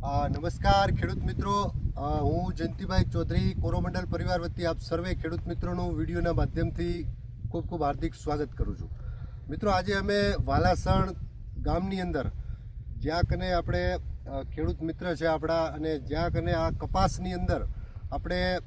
નમસ્કાર ખેડૂત મિત્રો, હું જયંતિભાઈ ચૌધરી કોરોમંડલ પરિવાર વતી આપ સર્વે ખેડૂત મિત્રોનું વિડીયોના માધ્યમથી ખૂબ ખૂબ હાર્દિક સ્વાગત કરું છું. મિત્રો, આજે અમે વાલાસણ ગામની અંદર જ્યાં કને આપણે ખેડૂત મિત્ર છે આપણા, અને જ્યાં કને આ કપાસની અંદર આપણે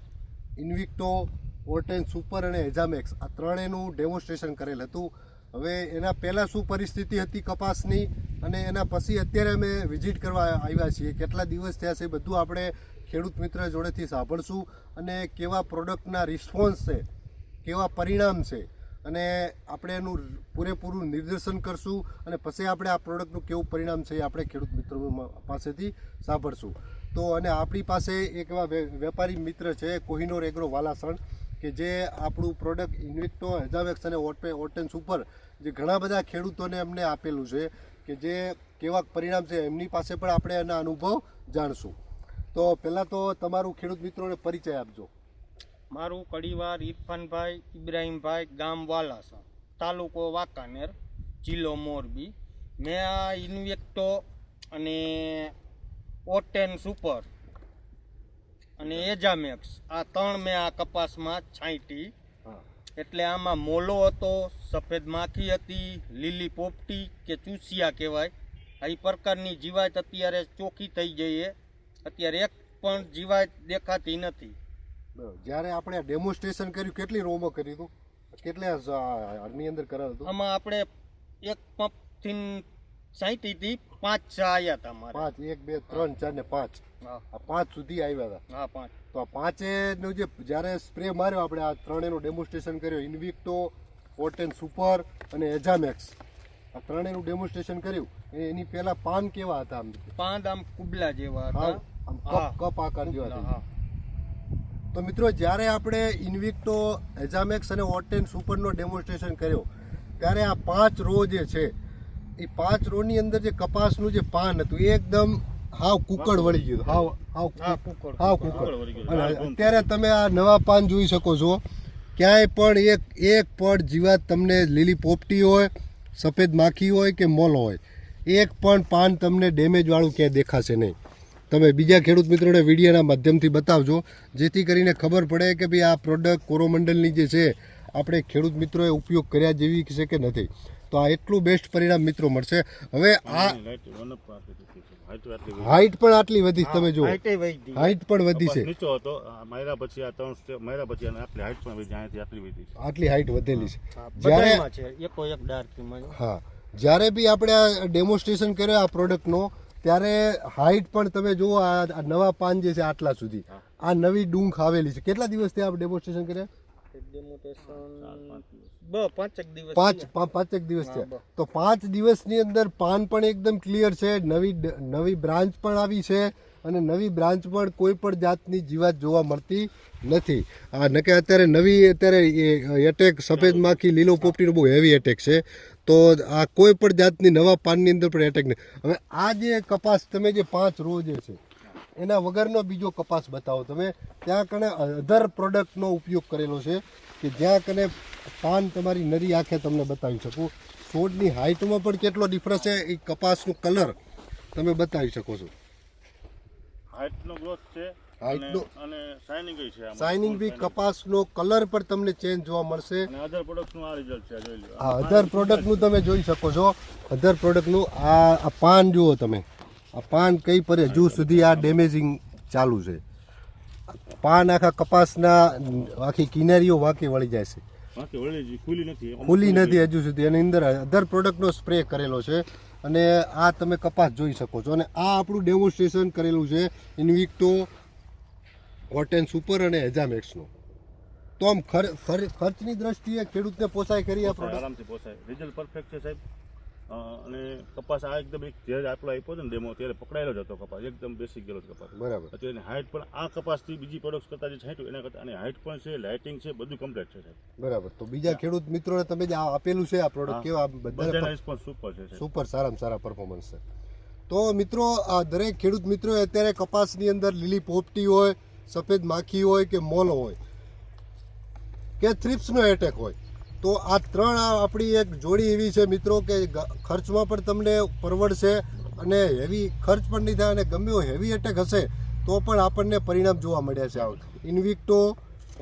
ઇન્વિક્ટો, ઓર્ટેન સુપર અને એઝામેક્સ આ ત્રણેયનું ડેમોન્સ્ટ્રેશન કરેલ હતું. હવે એના પહેલાં શું પરિસ્થિતિ હતી કપાસની, અને એના પછી અત્યારે અમે વિઝિટ કરવા આવ્યા છીએ, કેટલા દિવસ થયા છે, બધું આપણે ખેડૂત મિત્ર જોડેથી સાંભળશું. અને કેવા પ્રોડક્ટના રિસ્પોન્સ છે, કેવા પરિણામ છે, અને આપણે એનું પૂરેપૂરું નિદર્શન કરશું. અને પછી આપણે આ પ્રોડક્ટનું કેવું પરિણામ છે એ આપણે ખેડૂત મિત્રો પાસેથી સાંભળશું. તો અને આપણી પાસે એક એવા વેપારી મિત્ર છે કોહિનોર એગ્રો વાલાસણ, કે જે આપણું પ્રોડક્ટ ઇન્વિક્ટો, એઝામેક્સ અને ઓર્ટેન સુપર જે ઘણા બધા ખેડૂતોને અમને આપેલું છે, કે જે કેવા પરિણામ છે એમની પાસે પણ આપણે એના અનુભવ જાણશું. તો પહેલાં તો તમારું ખેડૂત મિત્રોને પરિચય આપજો. મારું કડીવાર ઇરફાનભાઈ ઇબ્રાહીમભાઈ, ગામ વાલાસણ, તાલુકો વાંકાનેર, જિલ્લો મોરબી. મેં આ ઇન્વિક્ટો અને ઓર્ટેન સુપર અને એઝામેક્સ આ ત્રણ મેં આ કપાસમાં છાંટી. એટલે આમાં મોલો હતો, સફેદ માખી હતી, લીલી પોપટી કે ચૂસિયા કહેવાય, આ પ્રકારની જીવાત અત્યારે ચોખ્ખી થઈ જઈએ. અત્યારે એક પણ જીવાત દેખાતી નથી. જ્યારે આપણે ડેમોન્સ્ટ્રેશન કર્યું, કેટલી રોમાં કર્યું હતું, કેટલા આની અંદર કરાવ્યું હતું? આમાં આપણે એક પંપથી છાંટી હતી, 5-6 આવ્યા હતા અમારે. 5, 1, 2, 3, 4 ને 5, આ 5 સુધી આવ્યા હતા. હા, 5. તો આ 5નું જે જ્યારે સ્પ્રે માર્યો આપણે, આ ત્રણેયનું ડેમોન્સ્ટ્રેશન કર્યું, ઇન્વિક્ટો, ઓર્ટેન સુપર અને એઝામેક્સ, આ ત્રણેયનું ડેમોન્સ્ટ્રેશન કર્યું. એની પહેલા પાન કેવા હતા? પાન આમ કુબલા જેવા હતા, આમ કપ આકાર જેવા હતા. તો મિત્રો, જ્યારે આપણે ઇન્વિક્ટો, એઝામેક્સ અને ઓર્ટેન સુપરનો ડેમોન્સ્ટ્રેશન કર્યો, ત્યારે આ 5 રો જે છે, એ 5 રોની અંદર જે કપાસનું જે પાન હતું એ એકદમ હાવ કુકડ વળી ગયું, હાવ કુકડ. અને અત્યારે તમે આ નવા પાન જોઈ શકો છો, ક્યાંય પણ એક પણ જીવાત તમને, લીલી પોપટી હોય, સફેદ માખી હોય કે મોલ હોય, એક પણ પાન તમને ડેમેજ વાળું ક્યાંય દેખાશે નહીં. તમે બીજા ખેડૂત મિત્રોને વિડીયોના માધ્યમથી બતાવજો, જેથી કરીને ખબર પડે કે ભાઈ આ પ્રોડક્ટ કોરોમંડલની જે છે આપણે ખેડૂત મિત્રોએ ઉપયોગ કર્યા જેવી છે કે નથી. તો આ એટલું બેસ્ટ પરિણામ મિત્રો મળશે. હવે આ હાઈટ પણ આટલી વધી, તમે જુઓ હાઈટ પણ વધી છે, આટલી હાઈટ વધેલી છે. હા, જ્યારે બી આપણે આ ડેમોન્સ્ટ્રેશન કર્યો આ પ્રોડક્ટનો, ત્યારે હાઈટ પણ તમે જુઓ, આ નવા પાન જે છે આટલા સુધી, આ નવી ડૂંખ આવેલી છે. કેટલા દિવસ થયા આપણે ડેમોન્સ્ટ્રેશન કર્યા? 5 દિવસ થયા. તો 5 દિવસની અંદર પાન પણ એકદમ ક્લિયર છે, નવી બ્રાન્ચ પણ આવી છે, અને નવી બ્રાન્ચ પણ કોઈ પણ જાતની જીવાત જોવા મળતી નથી. નકે અત્યારે એટેક સફેદ માખી, લીલો પોપટીનો બહુ હેવી એટેક છે. તો આ કોઈ પણ જાતની નવા પાનની અંદર પણ એટેક નહીં. હવે આ જે કપાસ તમે જે 5 રો જે છે એના વગરનો બીજો કપાસ બતાવો તમે. ત્યાં કને અધર પ્રોડક્ટનો ઉપયોગ કરેલો છે, કે જ્યાં કને પાન તમારી નરી આંખે તમને બતાવી શકું. છોડની હાઇટમાં પણ કેટલો ડિફરન્સ છે, એ કપાસનું કલર તમે બતાવી શકો છો. હાઇટનો ગ્રોથ છે, અને શાઇનિંગ છે, શાઇનિંગ બી, કપાસનો કલર પણ તમને ચેન્જ જોવા મળશે. અને અધર પ્રોડક્ટનું આ રિઝલ્ટ છે, જોઈ લો. હા, અધર પ્રોડક્ટનું તમે જોઈ શકો છો. અધર પ્રોડક્ટનું આ પાન જુઓ તમે, આ પાન કઈ પર હજુ સુધી આ ડેમેજિંગ ચાલુ છે. પાન આખા કપાસના આખી કિનારીઓ વાંકી વળી જાય છે, ખુલી નથી હજુ સુધી. એની અંદર અધર પ્રોડક્ટનો સ્પ્રે કરેલો છે, અને આ તમે કપાસ જોઈ શકો છો. અને આ આપણું ડેમોન્સ્ટ્રેશન કરેલું છે ઇન્વિક્ટો, ઓર્ટેન સુપર અને એઝામેક્સનું. તો આમ ખર્ચની દ્રષ્ટિએ ખેડૂતને પોસાય કરી આ પ્રોડક્ટ? આરામથી પોસાય, રિઝલ્ટ પરફેક્ટ છે સાહેબ. અને કપાસ આ એકદમ જ્યારે આપણો આપ્યો હતો ને ડેમો, ત્યારે પકડાયેલો જ હતો કપાસ, એકદમ બેસિક ગયેલો કપાસ. બરાબર. અત્યારે હાઇટ પણ આ કપાસથી બીજી પ્રોડક્ટ કરતા જે છાંટ્યું એના કરતા અને હાઇટ પણ છે, લાઇટિંગ છે, બધું કમ્પ્લીટ છે સાહેબ. બરાબર. તો બીજા ખેડૂત મિત્રોને તમે જે આપેલું છે આ પ્રોડક્ટ, કેવા બધાના રિસ્પોન્સ સુપર છે, સુપર, સારામાં સારા પરફોર્મન્સ છે. તો મિત્રો, આ દરેક ખેડૂત મિત્રોએ અત્યારે કપાસની અંદર લીલી પોપટી હોય, સફેદ માખી હોય કે મોલ હોય કે થ્રિપ્સનો એટેક હોય, તો આ ત્રણ આપણી એક જોડી એવી છે મિત્રો, કે ખર્ચમાં પણ તમને પરવડશે, અને હેવી ખર્ચ પણ નહીં થાય અને ગમે એવો હેવી એટેક હશે તો પણ આપણને પરિણામ જોવા મળ્યા છે. ઇન્વિક્ટો,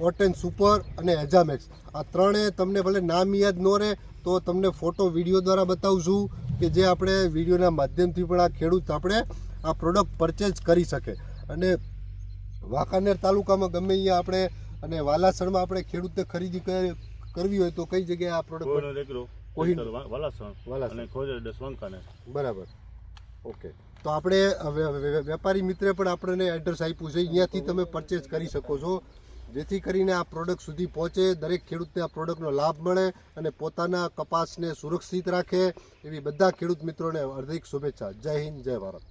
ઓટેન સુપર અને એજામેક્સ આ ત્રણે તમને ભલે નામ યાદ ન રહે તો તમને ફોટો વિડીયો દ્વારા બતાવશું કે જે આપણે વિડીયોના માધ્યમથી પણ આ ખેડૂત આપણે આ પ્રોડક્ટ પરચેઝ કરી શકે. અને વાંકાનેર તાલુકામાં ગમે અહીંયા આપણે અને વાલાસણમાં આપણે ખેડૂતને ખરીદી કરવી હોય તો કઈ જગ્યાએ આ પ્રોડક્ટ બરાબર? ઓકે, તો આપણે વેપારી મિત્રે પણ આપણને એડ્રેસ આપ્યું છે, અહીંયાથી તમે પરચેઝ કરી શકો છો, જેથી કરીને આ પ્રોડક્ટ સુધી પહોંચે, દરેક ખેડૂતને આ પ્રોડક્ટનો લાભ મળે અને પોતાના કપાસને સુરક્ષિત રાખે એવી બધા ખેડૂત મિત્રોને હાર્દિક શુભેચ્છા. જય હિન્દ, જય ભારત.